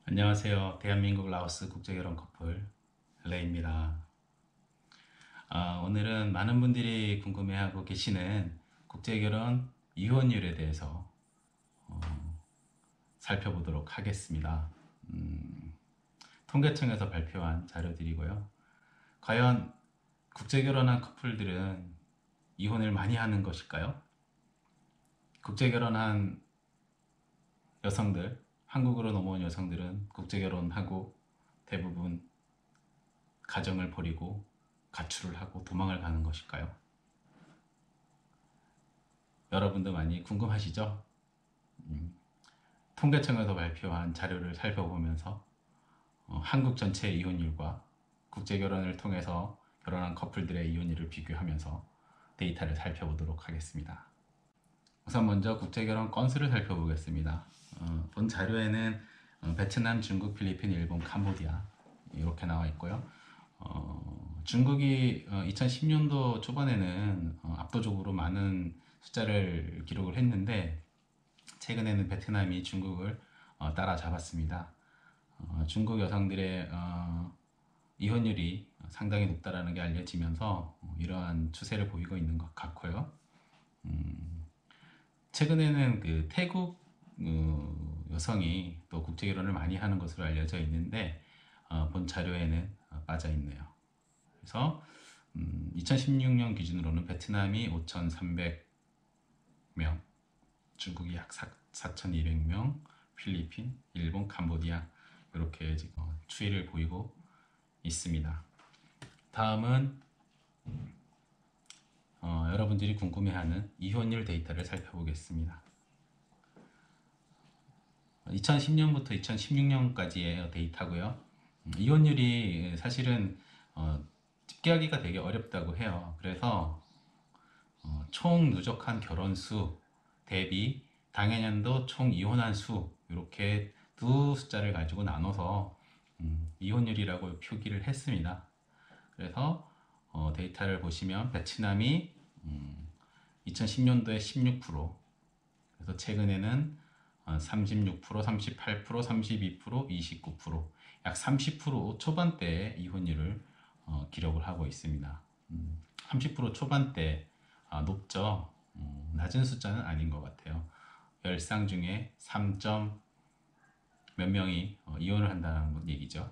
안녕하세요. 대한민국 라오스 국제결혼 커플 레이입니다. 오늘은 많은 분들이 궁금해하고 계시는 국제결혼 이혼율에 대해서 어, 살펴보도록 하겠습니다. 통계청에서 발표한 자료들이고요. 과연 국제결혼한 커플들은 이혼을 많이 하는 것일까요? 국제결혼한 여성들, 한국으로 넘어온 여성들은 국제결혼하고 대부분 가정을 버리고 가출을 하고 도망을 가는 것일까요? 여러분도 많이 궁금하시죠? 통계청에서 발표한 자료를 살펴보면서 한국 전체의 이혼율과 국제결혼을 통해서 결혼한 커플들의 이혼율을 비교하면서 데이터를 살펴보도록 하겠습니다. 우선 먼저 국제결혼 건수를 살펴보겠습니다. 본 자료에는 베트남, 중국, 필리핀, 일본, 캄보디아 이렇게 나와 있고요. 중국이 2010년도 초반에는 압도적으로 많은 숫자를 기록을 했는데 최근에는 베트남이 중국을 따라잡았습니다. 중국 여성들의 이혼율이 상당히 높다라는 게 알려지면서 이러한 추세를 보이고 있는 것 같고요. 최근에는 그 태국 여성이 또 국제결혼을 많이 하는 것으로 알려져 있는데 본 자료에는 빠져 있네요. 그래서 2016년 기준으로는 베트남이 5,300명, 중국이 약 4,200명, 필리핀, 일본, 캄보디아 이렇게 지금 추이를 보이고 있습니다. 다음은 여러분들이 궁금해하는 이혼율 데이터를 살펴보겠습니다. 2010년부터 2016년까지의 데이터고요. 이혼율이 사실은 집계하기가 되게 어렵다고 해요. 그래서 총 누적한 결혼 수 대비 당해년도 총 이혼한 수 이렇게 두 숫자를 가지고 나눠서 이혼율이라고 표기를 했습니다. 그래서 데이터를 보시면 베트남이 2010년도에 16%, 그래서 최근에는 36%, 38%, 32%, 29%약 30% 초반대의 이혼율을 기록을 하고 있습니다. 30% 초반대 높죠. 낮은 숫자는 아닌 것 같아요. 10쌍 중에 3점 몇 명이 이혼을 한다는 얘기죠.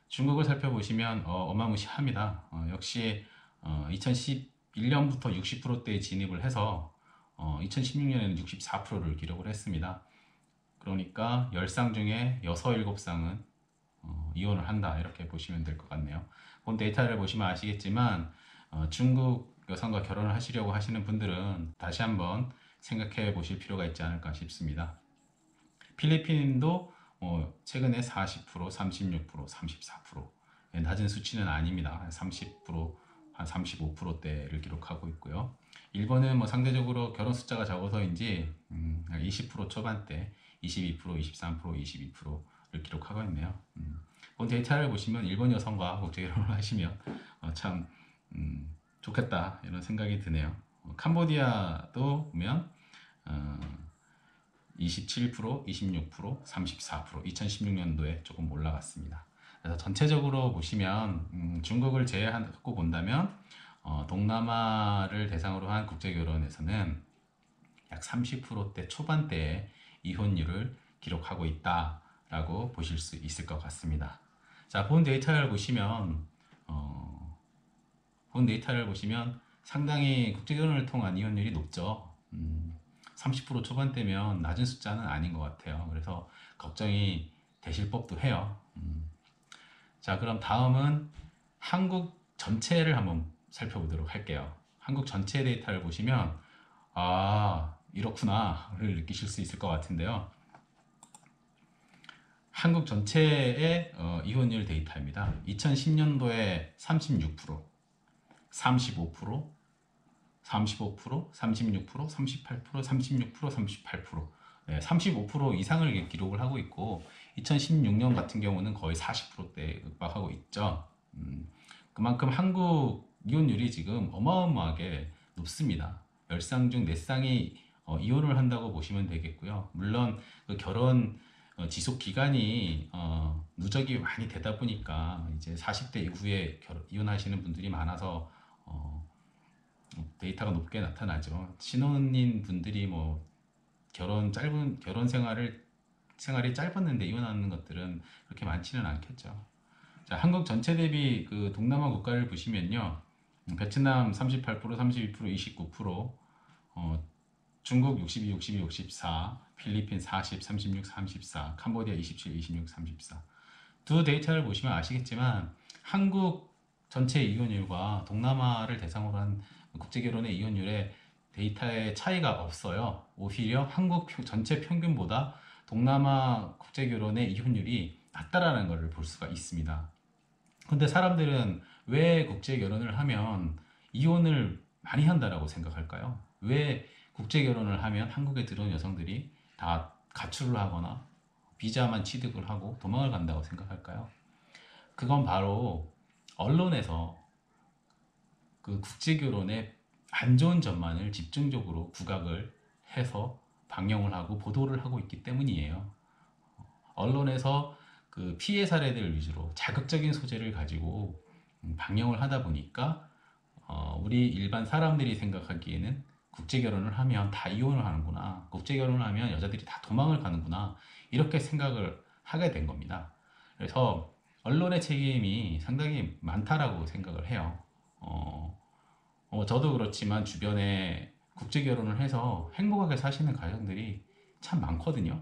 중국을 살펴보시면 어마무시합니다. 역시 2011년부터 60%대에 진입을 해서 2016년에는 64%를 기록을 했습니다. 그러니까 10쌍 중에 6, 7쌍은 이혼을 한다 이렇게 보시면 될 것 같네요. 본 데이터를 보시면 아시겠지만 중국 여성과 결혼을 하시려고 하시는 분들은 다시 한번 생각해 보실 필요가 있지 않을까 싶습니다. 필리핀도 최근에 40%, 36%, 34% 낮은 수치는 아닙니다. 30%, 한 35%대를 기록하고 있고요. 일본은 상대적으로 결혼 숫자가 적어서인지 20% 초반대, 22%, 23%, 22%를 기록하고 있네요. 본 데이터를 보시면 일본 여성과 국제결혼을 하시면 참 좋겠다 이런 생각이 드네요. 캄보디아도 보면 27%, 26%, 34%, 2016년도에 조금 올라갔습니다. 그래서 전체적으로 보시면 중국을 제외하고 본다면 동남아를 대상으로 한 국제결혼에서는 약 30%대 초반대의 이혼율을 기록하고 있다라고 보실 수 있을 것 같습니다. 자, 본 데이터를 보시면 상당히 국제결혼을 통한 이혼율이 높죠. 30% 초반대면 낮은 숫자는 아닌 것 같아요. 그래서 걱정이 되실 법도 해요. 자, 그럼 다음은 한국 전체를 한번 살펴보도록 할게요. 한국 전체 데이터를 보시면 이렇구나를 느끼실 수 있을 것 같은데요. 한국 전체의 이혼율 데이터입니다. 2010년도에 36%, 35%, 35%, 36%, 38%, 36%, 38%, 35% 이상을 기록을 하고 있고 2016년 같은 경우는 거의 40%대에 육박하고 있죠. 그만큼 한국 이혼율이 지금 어마어마하게 높습니다. 10쌍 중 4쌍이 이혼을 한다고 보시면 되겠고요. 물론 그 결혼 지속 기간이 누적이 많이 되다 보니까 이제 40대 이후에 이혼하시는 분들이 많아서 데이터가 높게 나타나죠. 신혼인 분들이 뭐 결혼 생활이 짧았는데 이혼하는 것들은 그렇게 많지는 않겠죠. 자, 한국 전체 대비 그 동남아 국가를 보시면요. 베트남 38%, 32%, 29%, 중국 62, 62, 64, 필리핀 40, 36, 34, 캄보디아 27, 26, 34. 두 데이터를 보시면 아시겠지만 한국 전체 이혼율과 동남아를 대상으로 한 국제결혼의 이혼율의 데이터의 차이가 없어요. 오히려 한국 전체 평균보다 동남아 국제결혼의 이혼율이 낮다라는 것을 볼 수가 있습니다. 근데 사람들은 왜 국제결혼을 하면 이혼을 많이 한다라고 생각할까요? 왜 국제결혼을 하면 한국에 들어온 여성들이 다 가출을 하거나 비자만 취득을 하고 도망을 간다고 생각할까요? 그건 바로 언론에서 그 국제결혼의 안 좋은 점만을 집중적으로 부각을 해서 방영을 하고 보도를 하고 있기 때문이에요. 언론에서 그 피해 사례들 위주로 자극적인 소재를 가지고 방영을 하다 보니까 우리 일반 사람들이 생각하기에는 국제결혼을 하면 다 이혼을 하는구나, 국제결혼을 하면 여자들이 다 도망을 가는구나, 이렇게 생각을 하게 된 겁니다. 그래서 언론의 책임이 상당히 많다라고 생각을 해요. 저도 그렇지만 주변에 국제결혼을 해서 행복하게 사시는 가정들이 참 많거든요.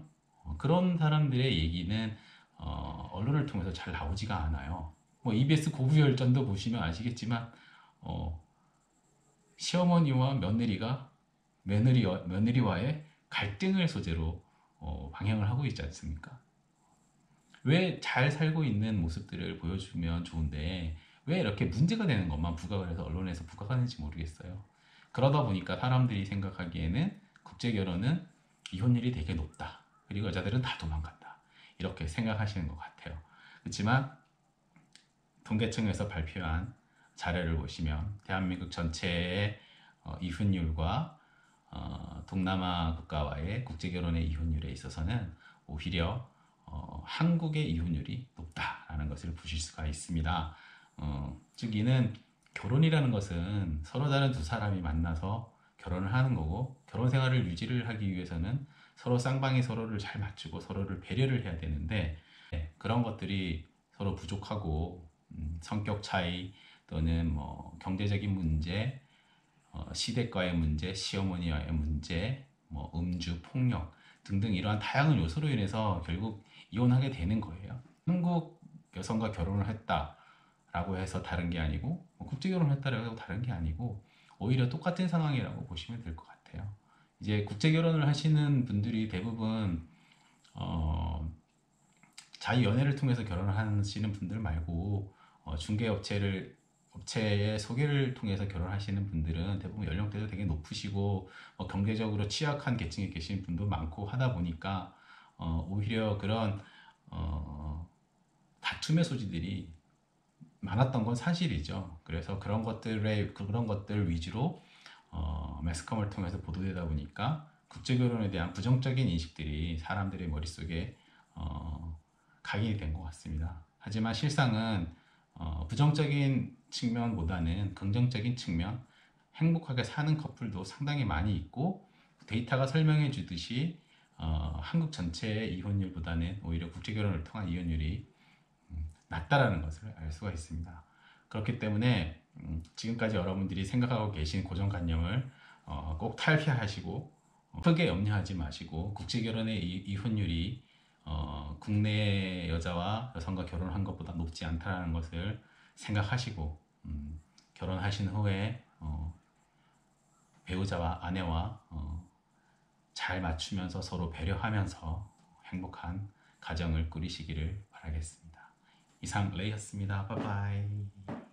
그런 사람들의 얘기는 언론을 통해서 잘 나오지가 않아요. 뭐 EBS 고부열전도 보시면 아시겠지만 시어머니와 며느리와의 갈등을 소재로 방영을 하고 있지 않습니까? 왜 잘 살고 있는 모습들을 보여주면 좋은데 왜 이렇게 문제가 되는 것만 부각을 해서 언론에서 부각하는지 모르겠어요. 그러다 보니까 사람들이 생각하기에는 국제결혼은 이혼율이 되게 높다. 그리고 여자들은 다 도망간다. 이렇게 생각하시는 것 같아요. 그렇지만 통계청에서 발표한 자료를 보시면 대한민국 전체의 이혼율과 동남아 국가와의 국제결혼의 이혼율에 있어서는 오히려 한국의 이혼율이 높다라는 것을 보실 수가 있습니다. 즉 이는 결혼이라는 것은 서로 다른 두 사람이 만나서 결혼을 하는 거고 결혼 생활을 유지를 하기 위해서는 서로 쌍방이 서로를 잘 맞추고 서로를 배려를 해야 되는데 그런 것들이 서로 부족하고 성격 차이 또는 뭐 경제적인 문제, 시댁과의 문제, 시어머니와의 문제, 뭐 음주, 폭력 등등 이러한 다양한 요소로 인해서 결국 이혼하게 되는 거예요. 한국 여성과 결혼을 했다라고 해서 다른 게 아니고 국제결혼을 했다라고 해서 다른 게 아니고 오히려 똑같은 상황이라고 보시면 될 것 같아요. 이제 국제결혼을 하시는 분들이 대부분 자기 연애를 통해서 결혼을 하시는 분들 말고 업체의 소개를 통해서 결혼하시는 분들은 대부분 연령대도 되게 높으시고 경제적으로 취약한 계층에 계신 분도 많고 하다 보니까 오히려 그런 다툼의 소지들이 많았던 건 사실이죠. 그래서 그런 것들 위주로 매스컴을 통해서 보도되다 보니까 국제결혼에 대한 부정적인 인식들이 사람들의 머릿속에 각인이 된 것 같습니다. 하지만 실상은 부정적인 측면보다는 긍정적인 측면, 행복하게 사는 커플도 상당히 많이 있고 데이터가 설명해 주듯이 한국 전체의 이혼율보다는 오히려 국제결혼을 통한 이혼율이 낮다라는 것을 알 수가 있습니다. 그렇기 때문에 지금까지 여러분들이 생각하고 계신 고정관념을 꼭 탈피하시고 크게 염려하지 마시고 국제결혼의 이혼율이 국내 여자와 여성과 결혼한 것보다 높지 않다는 것을 생각하시고 결혼하신 후에 배우자와 아내와 잘 맞추면서 서로 배려하면서 행복한 가정을 꾸리시기를 바라겠습니다. 이상 레이였습니다. 바이바이.